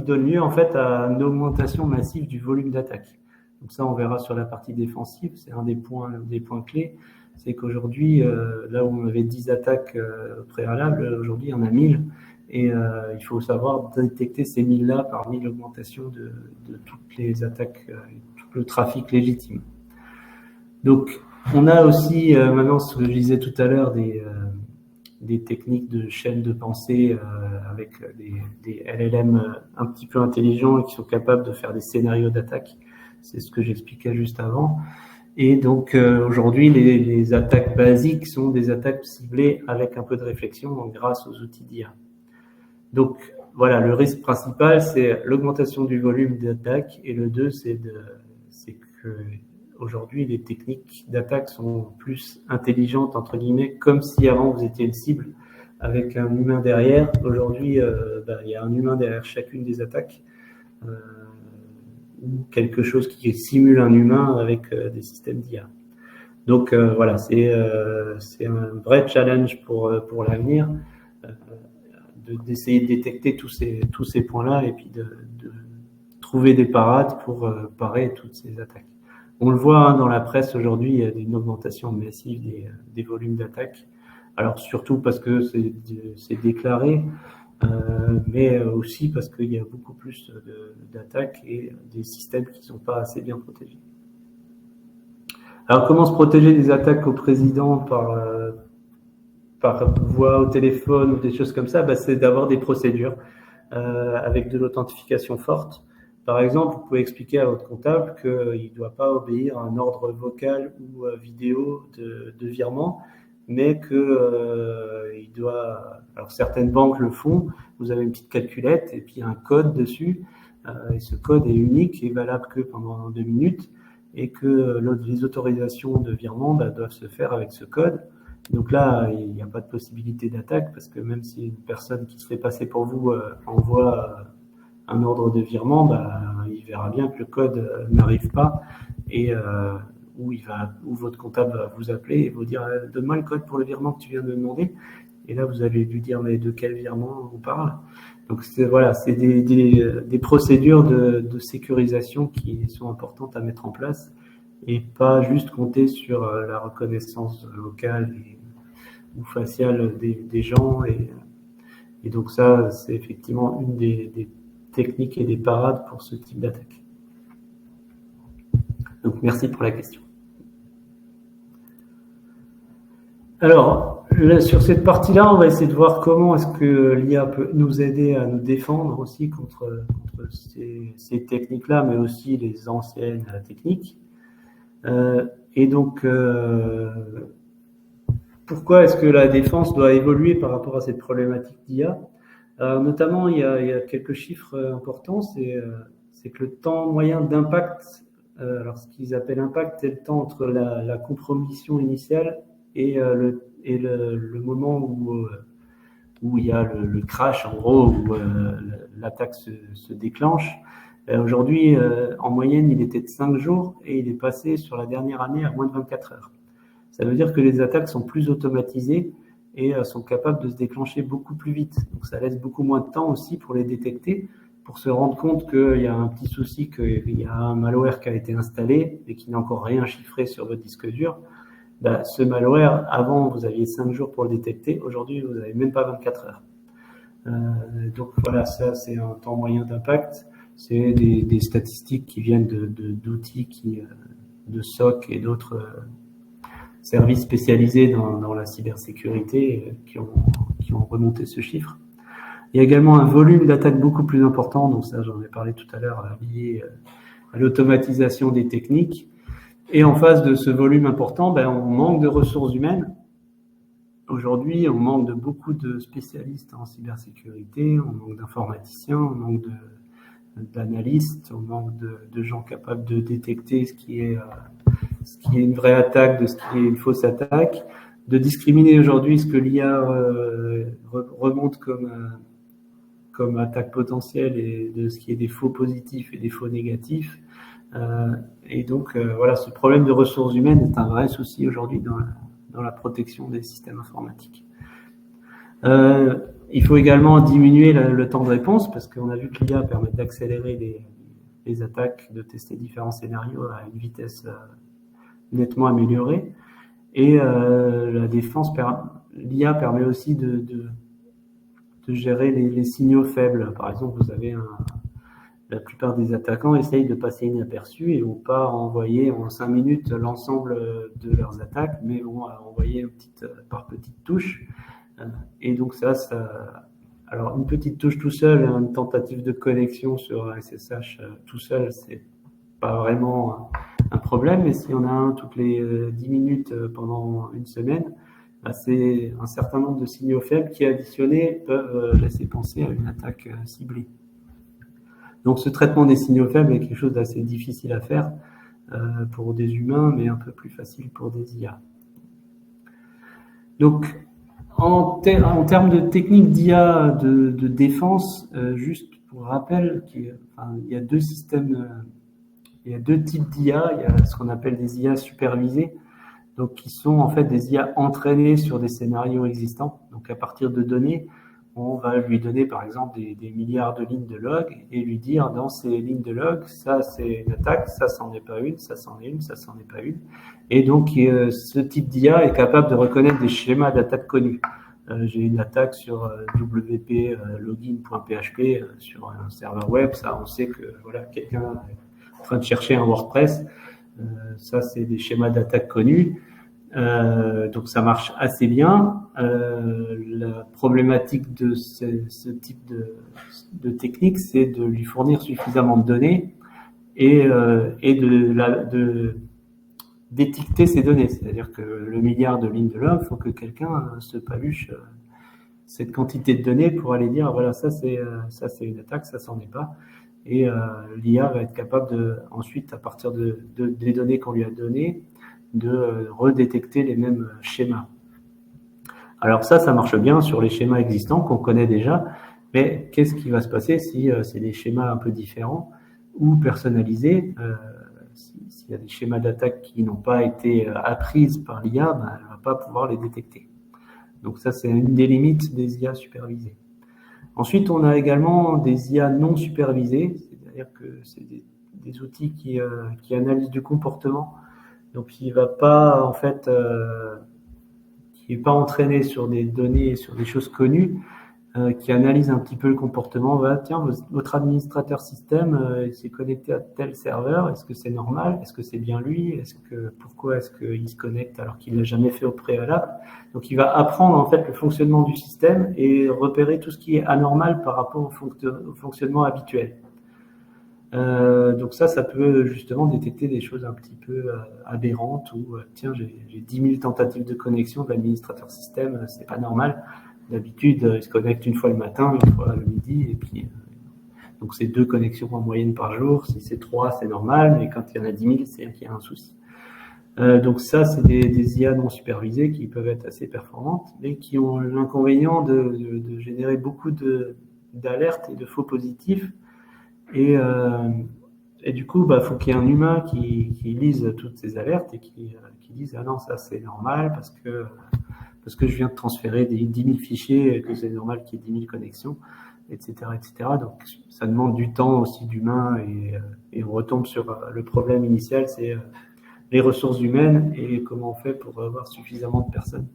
donne lieu en fait à une augmentation massive du volume d'attaque. Donc ça, on verra sur la partie défensive, c'est un des points clés. C'est qu'aujourd'hui, là où on avait 10 attaques préalables, aujourd'hui il y en a 1000. Et il faut savoir détecter ces 1000-là parmi l'augmentation de toutes les attaques, tout le trafic légitime. Donc, on a aussi, maintenant, ce que je disais tout à l'heure, des techniques de chaîne de pensée avec des LLM un petit peu intelligents et qui sont capables de faire des scénarios d'attaque. C'est ce que j'expliquais juste avant. Et donc, aujourd'hui, les attaques basiques sont des attaques ciblées avec un peu de réflexion grâce aux outils d'IA. Donc, voilà, le risque principal, c'est l'augmentation du volume d'attaque. Et le 2, c'est aujourd'hui, les techniques d'attaque sont plus intelligentes, entre guillemets, comme si avant vous étiez une cible avec un humain derrière. Aujourd'hui, il y a un humain derrière chacune des attaques, ou quelque chose qui simule un humain avec des systèmes d'IA. Donc voilà, c'est un vrai challenge pour l'avenir, d'essayer de détecter tous ces points-là et puis de trouver des parades pour parer toutes ces attaques. On le voit dans la presse aujourd'hui, il y a une augmentation massive des volumes d'attaques. Alors surtout parce que c'est déclaré, mais aussi parce qu'il y a beaucoup plus d'attaques et des systèmes qui ne sont pas assez bien protégés. Alors comment se protéger des attaques au président par voix au téléphone ou des choses comme ça? C'est d'avoir des procédures avec de l'authentification forte. Par exemple, vous pouvez expliquer à votre comptable qu'il ne doit pas obéir à un ordre vocal ou vidéo de virement, mais il doit... Alors certaines banques le font, vous avez une petite calculette et puis un code dessus, et ce code est unique et valable que pendant 2 minutes, et que les autorisations de virement doivent se faire avec ce code. Donc là, il n'y a pas de possibilité d'attaque, parce que même si une personne qui se fait passer pour vous envoie un ordre de virement, il verra bien que le code n'arrive pas, et où votre comptable va vous appeler et vous dire « Donne-moi le code pour le virement que tu viens de demander ». Et là, vous allez lui dire « Mais de quel virement on parle ?» Donc voilà, c'est des procédures de sécurisation qui sont importantes à mettre en place, et pas juste compter sur la reconnaissance vocale ou faciale des gens. Et donc ça, c'est effectivement une des techniques et des parades pour ce type d'attaque. Donc merci pour la question. Alors, là, sur cette partie-là, on va essayer de voir comment est-ce que l'IA peut nous aider à nous défendre aussi contre ces techniques-là, mais aussi les anciennes techniques. Et donc, pourquoi est-ce que la défense doit évoluer par rapport à cette problématique d'IA? Notamment, il y a quelques chiffres importants, c'est que le temps moyen d'impact, alors ce qu'ils appellent impact, c'est le temps entre la compromission initiale et le moment où il y a le crash, en gros, où l'attaque se déclenche. Aujourd'hui, en moyenne, il était de 5 jours et il est passé sur la dernière année à moins de 24 heures. Ça veut dire que les attaques sont plus automatisées et sont capables de se déclencher beaucoup plus vite. Donc ça laisse beaucoup moins de temps aussi pour les détecter, pour se rendre compte qu'il y a un petit souci, qu'il y a un malware qui a été installé et qui n'a encore rien chiffré sur votre disque dur. Ce malware, avant, vous aviez 5 jours pour le détecter. Aujourd'hui, vous n'avez même pas 24 heures. Donc voilà, ça, c'est un temps moyen d'impact. C'est des statistiques qui viennent d'outils de SOC et d'autres services spécialisés dans la cybersécurité qui ont remonté ce chiffre. Il y a également un volume d'attaques beaucoup plus important, donc ça j'en ai parlé tout à l'heure, lié à l'automatisation des techniques. Et en face de ce volume important, on manque de ressources humaines. Aujourd'hui, on manque de beaucoup de spécialistes en cybersécurité, on manque d'informaticiens, on manque d'analystes, on manque de gens capables de détecter ce qui est une vraie attaque de ce qui est une fausse attaque, de discriminer aujourd'hui ce que l'IA remonte comme attaque potentielle et de ce qui est des faux positifs et des faux négatifs. Et donc voilà, ce problème de ressources humaines est un vrai souci aujourd'hui dans la protection des systèmes informatiques. Il faut également diminuer le temps de réponse, parce qu'on a vu que l'IA permet d'accélérer les attaques, de tester différents scénarios à une vitesse nettement améliorée. Et la défense, l'IA permet aussi de gérer les signaux faibles. Par exemple, vous avez la plupart des attaquants essayent de passer inaperçus et vont pas envoyer en 5 minutes l'ensemble de leurs attaques, mais vont envoyer par petites touches. Et donc alors une petite touche tout seul, une tentative de connexion sur un SSH tout seul, c'est pas vraiment un problème, mais si on a un toutes les 10 minutes pendant une semaine, c'est un certain nombre de signaux faibles qui, additionnés, peuvent laisser penser à une attaque ciblée. Donc ce traitement des signaux faibles est quelque chose d'assez difficile à faire. pour des humains, mais un peu plus facile pour des IA. Donc, en termes de techniques d'IA de défense, juste pour rappel, il y a deux systèmes, il y a deux types d'IA. Il y a ce qu'on appelle des IA supervisées, donc qui sont en fait des IA entraînées sur des scénarios existants. Donc à partir de données, on va lui donner par exemple des milliards de lignes de log et lui dire dans ces lignes de log, ça c'est une attaque, ça c'en est pas une, ça c'en est une, ça c'en est pas une. Et donc ce type d'IA est capable de reconnaître des schémas d'attaque connus. J'ai une attaque sur wp login.php sur un serveur web, ça on sait que voilà, quelqu'un est en train de chercher un WordPress. Ça c'est des schémas d'attaque connus. Donc ça marche assez bien. La problématique de ce type de technique, c'est de lui fournir suffisamment de données et de d'étiqueter ces données. C'est-à-dire que le milliard de lignes de log, il faut que quelqu'un se paluche cette quantité de données pour aller dire voilà, ça c'est une attaque, ça c'en est pas. Et l'IA va être capable ensuite, à partir des données qu'on lui a données, de redétecter les mêmes schémas. Alors ça marche bien sur les schémas existants qu'on connaît déjà, mais qu'est-ce qui va se passer si c'est des schémas un peu différents ou personnalisés? S'il y a des schémas d'attaque qui n'ont pas été apprises par l'IA, elle ne va pas pouvoir les détecter. Donc ça, c'est une des limites des IA supervisées. Ensuite, on a également des IA non supervisées, c'est-à-dire que c'est des outils qui analysent du comportement. Donc, il va pas, en fait, qui est pas entraîné sur des données, sur des choses connues, qui analyse un petit peu le comportement. Tiens, votre administrateur système s'est connecté à tel serveur. Est-ce que c'est normal? Est-ce que c'est bien lui? Pourquoi est-ce qu'il se connecte alors qu'il l'a jamais fait au préalable? Donc, il va apprendre en fait le fonctionnement du système et repérer tout ce qui est anormal par rapport au fonctionnement habituel. Donc ça peut justement détecter des choses un petit peu aberrantes ou tiens, j'ai 10 000 tentatives de connexion de l'administrateur système, c'est pas normal. D'habitude, il se connecte une fois le matin, une fois le midi, et puis donc c'est 2 connexions en moyenne par jour. Si c'est 3, c'est normal, mais quand il y en a 10 000, c'est qu'il y a un souci. Donc ça, c'est des IA non supervisées qui peuvent être assez performantes, mais qui ont l'inconvénient de générer beaucoup d'alertes et de faux positifs. Et du coup, faut qu'il y ait un humain qui lise toutes ces alertes et qui dise ah non, ça c'est normal parce que je viens de transférer 10 000 fichiers et que c'est normal qu'il y ait 10 000 connexions, etc., etc. Donc ça demande du temps aussi d'humain et on retombe sur le problème initial, c'est les ressources humaines et comment on fait pour avoir suffisamment de personnes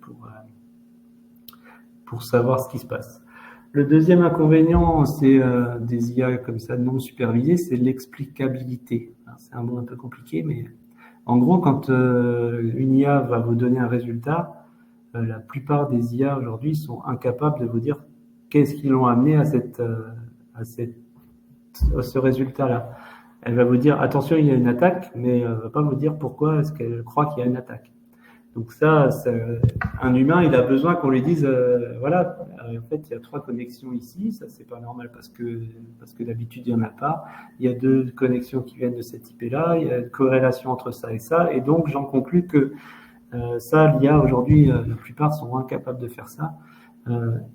pour savoir ce qui se passe. Le deuxième inconvénient, c'est des IA comme ça non supervisées, c'est l'explicabilité. C'est un mot un peu compliqué, mais en gros, quand une IA va vous donner un résultat, la plupart des IA aujourd'hui sont incapables de vous dire qu'est-ce qui l'ont amené à ce résultat-là. Elle va vous dire attention, il y a une attaque, mais elle ne va pas vous dire pourquoi est-ce qu'elle croit qu'il y a une attaque. Donc ça, un humain, il a besoin qu'on lui dise, voilà, en fait, il y a 3 connexions ici, ça c'est pas normal parce que d'habitude il y en a pas. Il y a 2 connexions qui viennent de cette IP-là, il y a une corrélation entre ça et ça, et donc j'en conclus que ça, l'IA aujourd'hui, la plupart sont incapables de faire ça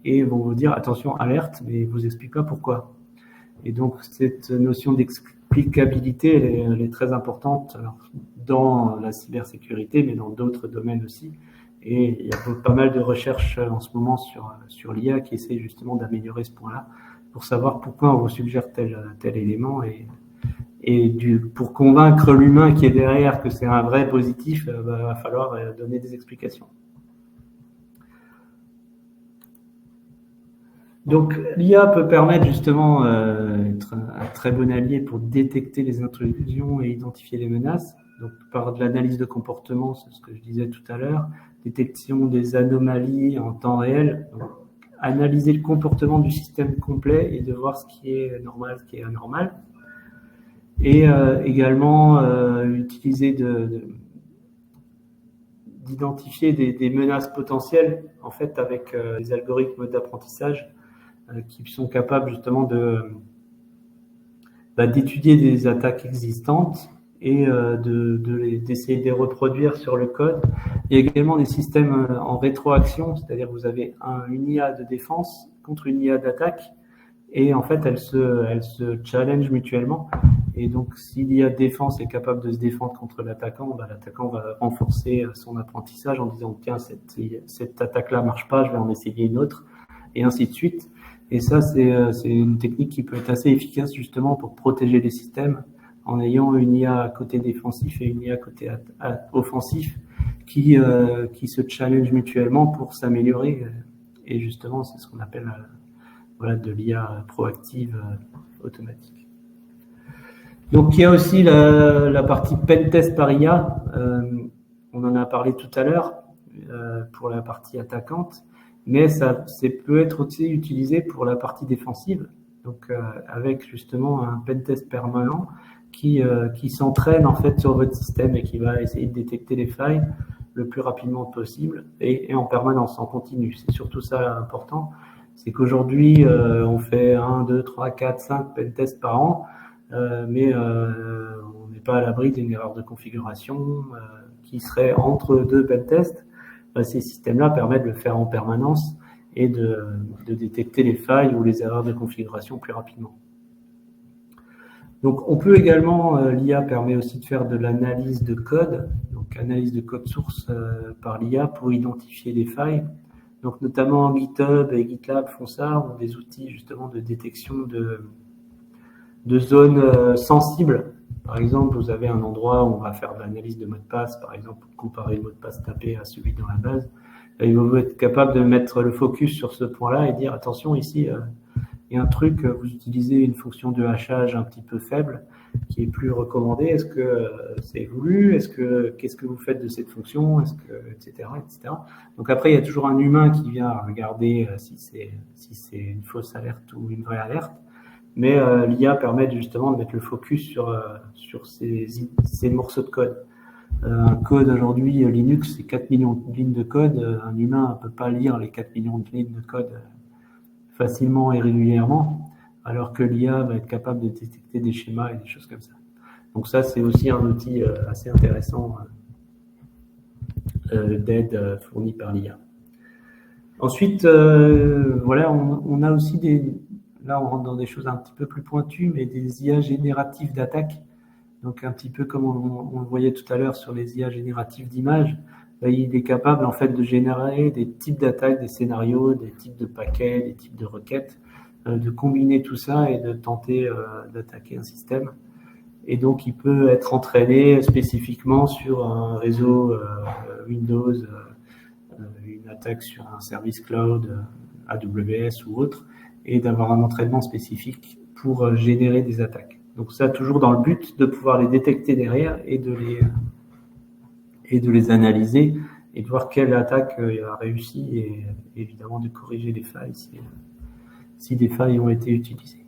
et vont vous dire attention, alerte, mais ils vous expliquent pas pourquoi. Et donc cette notion d'explicabilité, elle est très importante. Alors, dans la cybersécurité, mais dans d'autres domaines aussi. Et il y a pas mal de recherches en ce moment sur l'IA qui essaient justement d'améliorer ce point-là pour savoir pourquoi on vous suggère tel élément pour convaincre l'humain qui est derrière que c'est un vrai positif, va falloir donner des explications. Donc l'IA peut permettre justement d'être un très bon allié pour détecter les intrusions et identifier les menaces. Donc par de l'analyse de comportement, c'est ce que je disais tout à l'heure, détection des anomalies en temps réel, donc, analyser le comportement du système complet et de voir ce qui est normal, ce qui est anormal. Et également utiliser d'identifier des menaces potentielles en fait avec des algorithmes d'apprentissage qui sont capables justement d'étudier des attaques existantes et d'essayer de les reproduire sur le code. Il y a également des systèmes en rétroaction, c'est-à-dire vous avez une IA de défense contre une IA d'attaque, et en fait elles se challenge mutuellement. Et donc si l'IA de défense est capable de se défendre contre l'attaquant, l'attaquant va renforcer son apprentissage en disant tiens, cette attaque-là marche pas, je vais en essayer une autre, et ainsi de suite. Et ça, c'est une technique qui peut être assez efficace justement pour protéger les systèmes en ayant une IA à côté défensif et une IA à côté offensif qui se challenge mutuellement pour s'améliorer. Et justement, c'est ce qu'on appelle de l'IA proactive automatique. Donc, il y a aussi la partie pentest par IA. On en a parlé tout à l'heure pour la partie attaquante. Mais ça peut être aussi utilisé pour la partie défensive, donc avec justement un pentest permanent qui s'entraîne en fait sur votre système et qui va essayer de détecter les failles le plus rapidement possible et en permanence, en continu. C'est surtout ça important, c'est qu'aujourd'hui on fait 1, 2, 3, 4, 5 pentests par an, mais on n'est pas à l'abri d'une erreur de configuration qui serait entre deux pentests. Ces systèmes-là permettent de le faire en permanence et de détecter les failles ou les erreurs de configuration plus rapidement. Donc, on peut également, l'IA permet aussi de faire de l'analyse de code, donc analyse de code source par l'IA pour identifier les failles. Donc, notamment GitHub et GitLab font ça, ont des outils justement de détection de zones sensibles. Par exemple, vous avez un endroit où on va faire de l'analyse de mot de passe, par exemple, comparer le mot de passe tapé à celui dans la base. Il faut être capable de mettre le focus sur ce point-là et dire attention, ici, il y a un truc, vous utilisez une fonction de hachage un petit peu faible qui est plus recommandée. Est-ce que c'est voulu? Qu'est-ce que vous faites de cette fonction? Etc., etc. Donc après, il y a toujours un humain qui vient regarder si c'est une fausse alerte ou une vraie alerte. Mais l'IA permet justement de mettre le focus sur ces morceaux de code. Un code aujourd'hui, Linux, c'est 4 millions de lignes de code. Un humain ne peut pas lire les 4 millions de lignes de code facilement et régulièrement, alors que l'IA va être capable de détecter des schémas et des choses comme ça. Donc ça, c'est aussi un outil assez intéressant d'aide fourni par l'IA. Ensuite, on a aussi là, on rentre dans des choses un petit peu plus pointues, mais des IA génératives d'attaque. Donc, un petit peu comme on le voyait tout à l'heure sur les IA génératives d'images, il est capable, en fait, de générer des types d'attaques, des scénarios, des types de paquets, des types de requêtes, de combiner tout ça et de tenter d'attaquer un système. Et donc, il peut être entraîné spécifiquement sur un réseau Windows, une attaque sur un service cloud, AWS ou autre, et d'avoir un entraînement spécifique pour générer des attaques. Donc ça, toujours dans le but de pouvoir les détecter derrière et de les analyser et de voir quelle attaque a réussi et évidemment de corriger les failles si des failles ont été utilisées.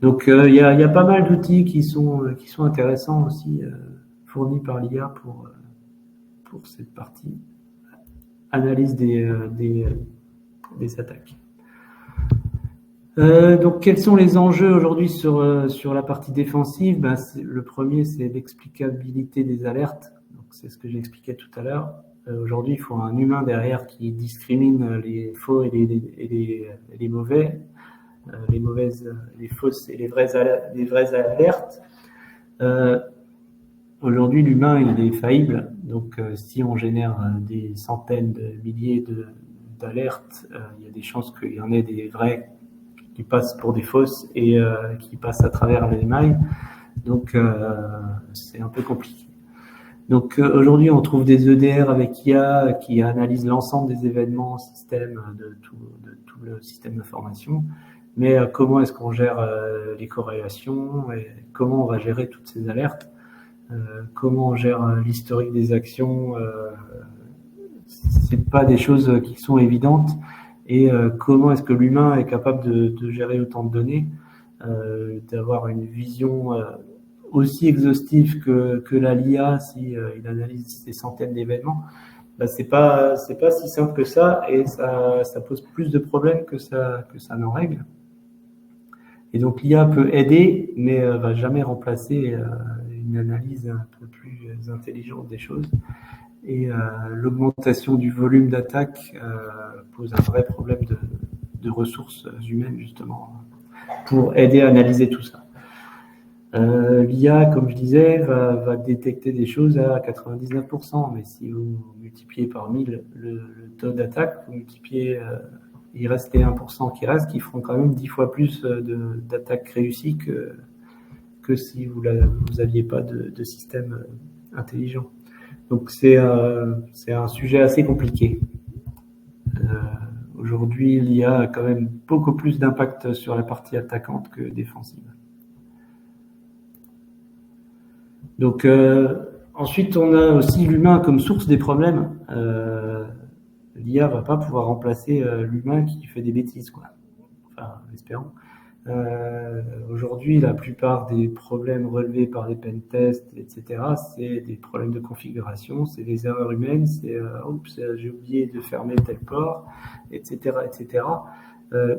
Donc il y a pas mal d'outils qui sont intéressants aussi fournis par l'IA pour cette partie analyse des attaques. Donc, quels sont les enjeux aujourd'hui sur la partie défensive? Le premier, c'est l'explicabilité des alertes. Donc, c'est ce que j'expliquais tout à l'heure. Aujourd'hui, il faut un humain derrière qui discrimine les faux et les mauvais, les fausses et les vraies alertes. Aujourd'hui, l'humain, il est faillible. Donc, si on génère des centaines de milliers d'alertes, il y a des chances qu'il y en ait des vraies qui passent pour des fausses et qui passent à travers les mailles. Donc, c'est un peu compliqué. Donc, aujourd'hui, on trouve des EDR avec IA qui analysent l'ensemble des événements système de tout le système d'information. Mais comment est-ce qu'on gère les corrélations et comment on va gérer toutes ces alertes? Comment on gère l'historique des actions? C'est pas des choses qui sont évidentes. Et comment est-ce que l'humain est capable de gérer autant de données, d'avoir une vision aussi exhaustive que l'IA si il analyse ces centaines d'événements? C'est pas si simple que ça et ça pose plus de problèmes que ça n'en règle. Et donc l'IA peut aider, mais va jamais remplacer une analyse un peu plus intelligente des choses. Et l'augmentation du volume d'attaque pose un vrai problème de ressources humaines, justement, pour aider à analyser tout ça. L'IA, comme je disais, va détecter des choses à 99%, mais si vous multipliez par 1000 le taux d'attaque, vous multipliez, il reste les 1% qui restent, qui feront quand même 10 fois plus d'attaques réussies que si vous aviez pas de système intelligent. Donc c'est un sujet assez compliqué. Aujourd'hui, l'IA a quand même beaucoup plus d'impact sur la partie attaquante que défensive. Donc ensuite, on a aussi l'humain comme source des problèmes. L'IA va pas pouvoir remplacer l'humain qui fait des bêtises, quoi. Enfin, espérons. Aujourd'hui, la plupart des problèmes relevés par les pentests, etc., c'est des problèmes de configuration, c'est des erreurs humaines, c'est oups, j'ai oublié de fermer tel port, etc., etc.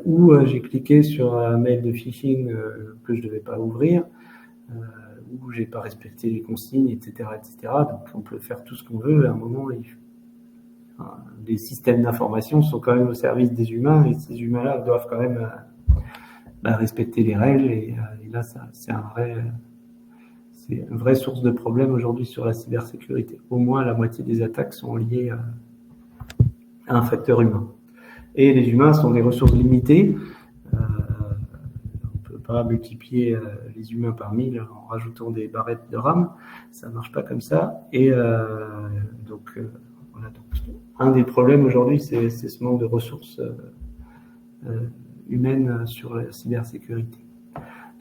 Ou j'ai cliqué sur un mail de phishing que je devais pas ouvrir, ou j'ai pas respecté les consignes, etc., etc. Donc on peut faire tout ce qu'on veut. À un moment, les systèmes d'information sont quand même au service des humains, et ces humains-là doivent quand même respecter les règles, et là, c'est une vraie source de problème aujourd'hui sur la cybersécurité. Au moins, la moitié des attaques sont liées à un facteur humain. Et les humains sont des ressources limitées. On ne peut pas multiplier les humains par 1000 en rajoutant des barrettes de RAM. Ça ne marche pas comme ça. Et donc, voilà. Donc, un des problèmes aujourd'hui, c'est ce manque de ressources humaine sur la cybersécurité.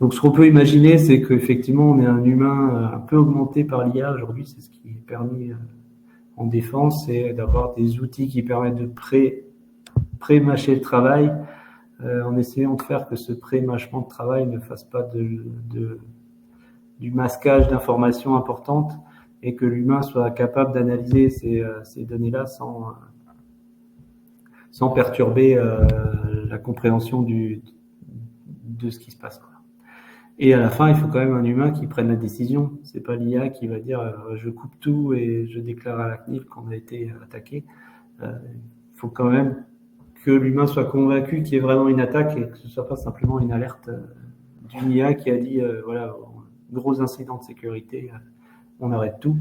Donc ce qu'on peut imaginer, c'est qu'effectivement on est un humain un peu augmenté par l'IA aujourd'hui. C'est ce qui est permis en défense, c'est d'avoir des outils qui permettent de pré-mâcher le travail, en essayant de faire que ce pré-mâchement de travail ne fasse pas du masquage d'informations importantes, et que l'humain soit capable d'analyser ces données-là sans perturber la compréhension de ce qui se passe, quoi. Et à la fin, il faut quand même un humain qui prenne la décision. C'est pas l'IA qui va dire je coupe tout et je déclare à la CNIL qu'on a été attaqué. Il faut quand même que l'humain soit convaincu qu'il y ait vraiment une attaque, et que ce soit pas simplement une alerte d'une IA qui a dit voilà, gros incident de sécurité, on arrête tout.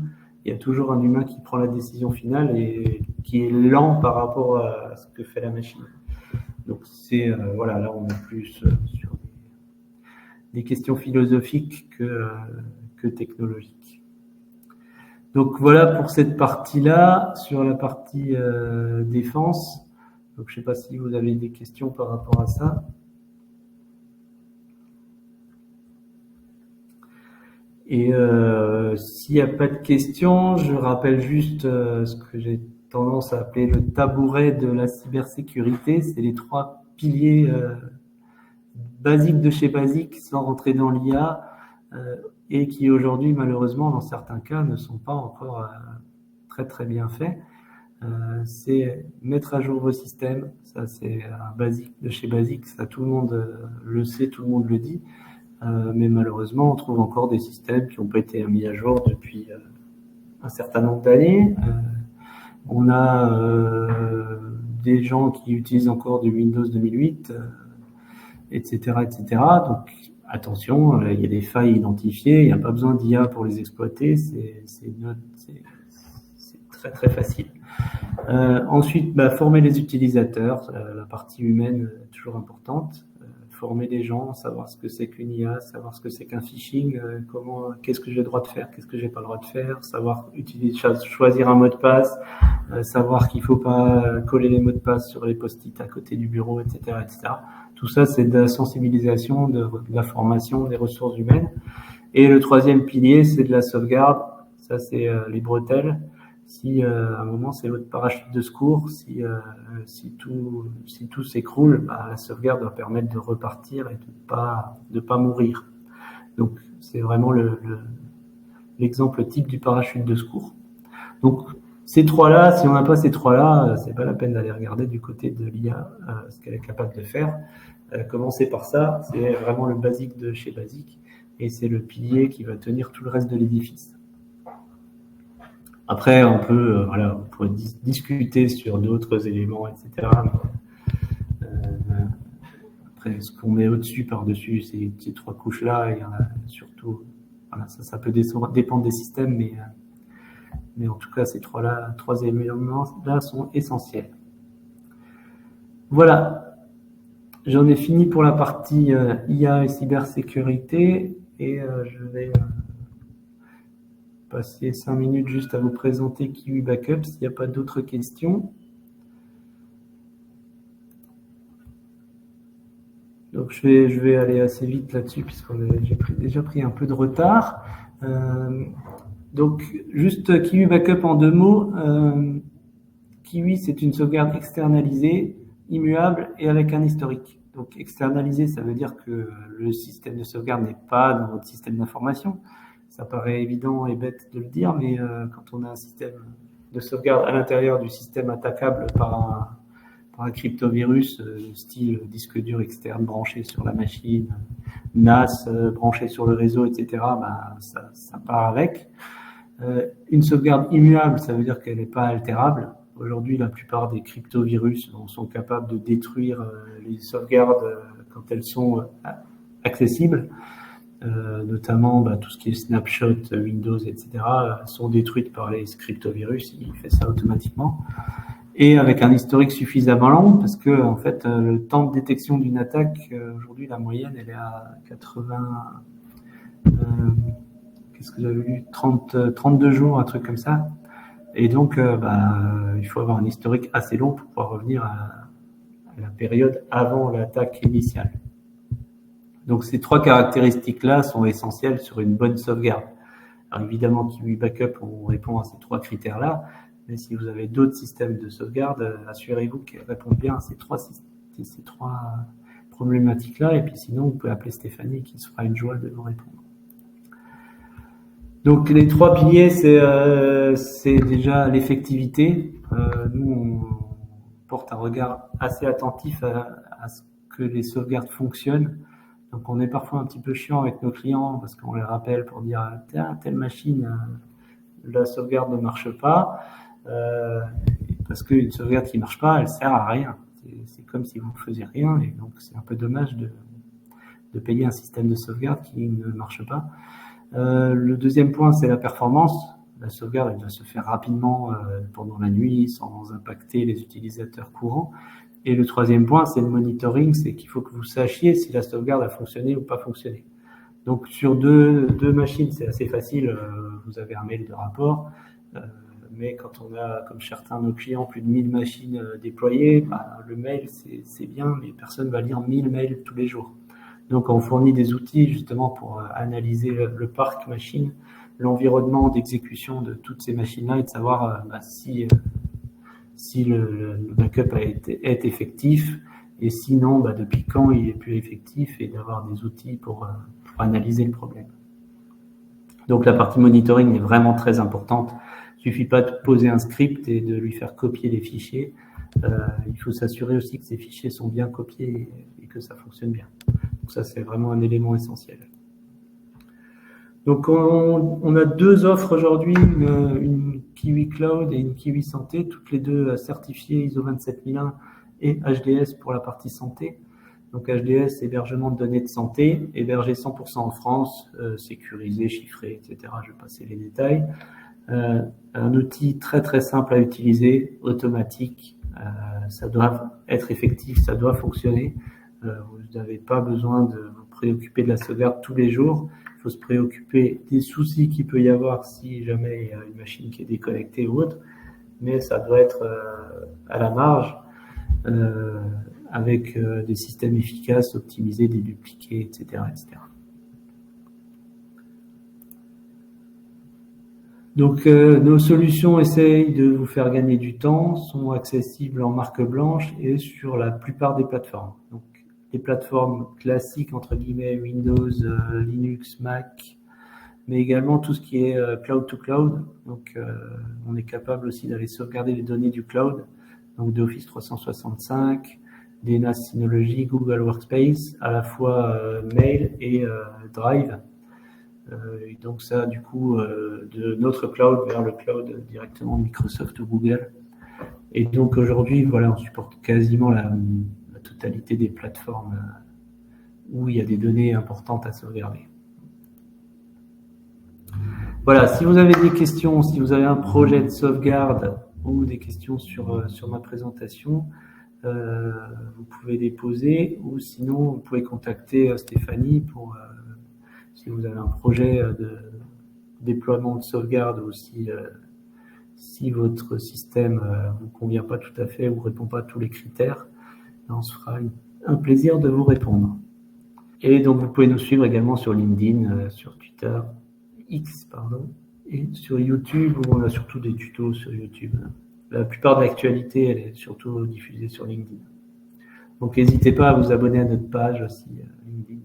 Il y a toujours un humain qui prend la décision finale et qui est lent par rapport à ce que fait la machine. Donc voilà, là on est plus sur des questions philosophiques que technologiques. Donc voilà pour cette partie-là. Sur la partie défense, donc je ne sais pas si vous avez des questions par rapport à ça. Et s'il n'y a pas de questions, je rappelle juste ce que j'ai tendance à appeler le tabouret de la cybersécurité. C'est les 3 piliers basiques de chez basique, sans rentrer dans l'IA, et qui aujourd'hui, malheureusement, dans certains cas, ne sont pas encore très très bien faits. C'est mettre à jour vos systèmes. Ça, c'est un basique de chez basique. Ça, tout le monde le sait, tout le monde le dit. Mais malheureusement, on trouve encore des systèmes qui n'ont pas été mis à jour depuis un certain nombre d'années. On a des gens qui utilisent encore du Windows 2008, etc., etc. Donc, attention, il y a des failles identifiées. Il n'y a pas besoin d'IA pour les exploiter. C'est très, très facile. Ensuite, former les utilisateurs. La partie humaine est toujours importante. Former les gens, savoir ce que c'est qu'une IA, savoir ce que c'est qu'un phishing, qu'est-ce que j'ai le droit de faire, qu'est-ce que j'ai pas le droit de faire, savoir choisir un mot de passe, savoir qu'il faut pas coller les mots de passe sur les post-it à côté du bureau, etc., etc. Tout ça, c'est de la sensibilisation, de la formation des ressources humaines. Et le 3e pilier, c'est de la sauvegarde. Ça, c'est les bretelles. Si à un moment c'est votre parachute de secours, si tout s'écroule, la sauvegarde doit permettre de repartir et de pas mourir. Donc c'est vraiment l'exemple type du parachute de secours. Donc ces 3-là, si on n'a pas ces 3-là, c'est pas la peine d'aller regarder du côté de l'IA ce qu'elle est capable de faire. Commencer par ça, c'est vraiment le basique de chez basique. et c'est le pilier qui va tenir tout le reste de l'édifice. Après, on peut, voilà, on pourrait discuter sur d'autres éléments, etc. Après, ce qu'on met au-dessus, par-dessus, ces 3 couches-là, il y en a surtout, voilà, ça peut dépendre des systèmes, mais en tout cas, ces 3 éléments-là sont essentiels. Voilà, j'en ai fini pour la partie IA et cybersécurité, et je vais passer 5 minutes juste à vous présenter Kiwi Backup s'il n'y a pas d'autres questions. Donc je vais aller assez vite là-dessus puisqu'on a déjà pris un peu de retard. Donc juste Kiwi Backup en 2 mots. Kiwi, c'est une sauvegarde externalisée, immuable et avec un historique. Donc externalisé, ça veut dire que le système de sauvegarde n'est pas dans votre système d'information. Ça paraît évident et bête de le dire, mais quand on a un système de sauvegarde à l'intérieur du système attaquable par un cryptovirus, style disque dur externe branché sur la machine, NAS branché sur le réseau, etc., ça part avec. Une sauvegarde immuable, ça veut dire qu'elle n'est pas altérable. Aujourd'hui, la plupart des cryptovirus sont capables de détruire les sauvegardes quand elles sont accessibles. Notamment tout ce qui est snapshot, Windows, etc., sont détruites par les cryptovirus. Il fait ça automatiquement. Et avec un historique suffisamment long, parce que en fait, le temps de détection d'une attaque, aujourd'hui, la moyenne, elle est à 80... qu'est-ce que j'avais lu, 32 jours, un truc comme ça. Et donc, il faut avoir un historique assez long pour pouvoir revenir à la période avant l'attaque initiale. Donc, ces 3 caractéristiques-là sont essentielles sur une bonne sauvegarde. Alors, évidemment, Kiwi Backup, on répond à ces 3 critères-là, mais si vous avez d'autres systèmes de sauvegarde, assurez-vous qu'ils répondent bien à ces trois problématiques-là, et puis sinon, vous pouvez appeler Stéphanie qui se fera une joie de vous répondre. Donc, les 3 piliers, c'est déjà l'effectivité. Nous, on porte un regard assez attentif à ce que les sauvegardes fonctionnent. Donc, on est parfois un petit peu chiant avec nos clients parce qu'on les rappelle pour dire « telle machine, la sauvegarde ne marche pas. » Parce qu'une sauvegarde qui ne marche pas, elle ne sert à rien. C'est comme si vous ne faisiez rien. Et donc, c'est un peu dommage de payer un système de sauvegarde qui ne marche pas. Le deuxième point, c'est la performance. La sauvegarde, elle doit se faire rapidement pendant la nuit sans impacter les utilisateurs courants. Et le troisième point, c'est le monitoring, c'est qu'il faut que vous sachiez si la sauvegarde a fonctionné ou pas fonctionné. Donc sur deux machines, c'est assez facile, vous avez un mail de rapport, mais quand on a, comme certains de nos clients, plus de 1000 machines déployées, le mail, c'est bien, mais personne ne va lire 1000 mails tous les jours. Donc on fournit des outils justement pour analyser le parc machine, l'environnement d'exécution de toutes ces machines-là et de savoir si le backup est effectif et sinon depuis quand il est plus effectif et d'avoir des outils pour analyser le problème. Donc la partie monitoring est vraiment très importante. Il ne suffit pas de poser un script et de lui faire copier les fichiers. Il faut s'assurer aussi que ces fichiers sont bien copiés et que ça fonctionne bien. Donc ça, c'est vraiment un élément essentiel. Donc on a 2 offres aujourd'hui, une Kiwi Cloud et une Kiwi Santé, toutes les 2 certifiées ISO 27001 et HDS pour la partie santé. Donc HDS, hébergement de données de santé, hébergé 100% en France, sécurisé, chiffré, etc. Je vais passer les détails. Un outil très très simple à utiliser, automatique, ça doit être effectif, ça doit fonctionner. Vous n'avez pas besoin de vous préoccuper de la sauvegarde tous les jours. Il faut se préoccuper des soucis qu'il peut y avoir si jamais il y a une machine qui est déconnectée ou autre, mais ça doit être à la marge avec des systèmes efficaces, optimisés, dédupliqués, etc., etc. Donc nos solutions essayent de vous faire gagner du temps, sont accessibles en marque blanche et sur la plupart des plateformes. Donc les plateformes classiques, entre guillemets, Windows, Linux, Mac, mais également tout ce qui est cloud to cloud. Donc on est capable aussi d'aller sauvegarder les données du cloud, donc d'Office 365, des NAS Synology, Google Workspace, à la fois Mail et Drive. Et donc ça, du coup, de notre cloud vers le cloud directement de Microsoft ou Google. Et donc aujourd'hui, voilà, on supporte quasiment la totalité des plateformes où il y a des données importantes à sauvegarder. Voilà, si vous avez des questions, si vous avez un projet de sauvegarde ou des questions sur ma présentation, vous pouvez les poser, ou sinon vous pouvez contacter Stéphanie pour si vous avez un projet de déploiement de sauvegarde, ou si votre système vous convient pas tout à fait ou répond pas à tous les critères, on se fera un plaisir de vous répondre. Et donc vous pouvez nous suivre également sur LinkedIn, sur Twitter, X pardon, et sur YouTube, où on a surtout des tutos sur YouTube. La plupart de l'actualité, elle est surtout diffusée sur LinkedIn. Donc n'hésitez pas à vous abonner à notre page aussi, LinkedIn.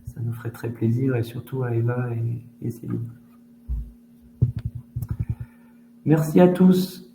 Ça nous ferait très plaisir, et surtout à Eva et Céline. Merci à tous.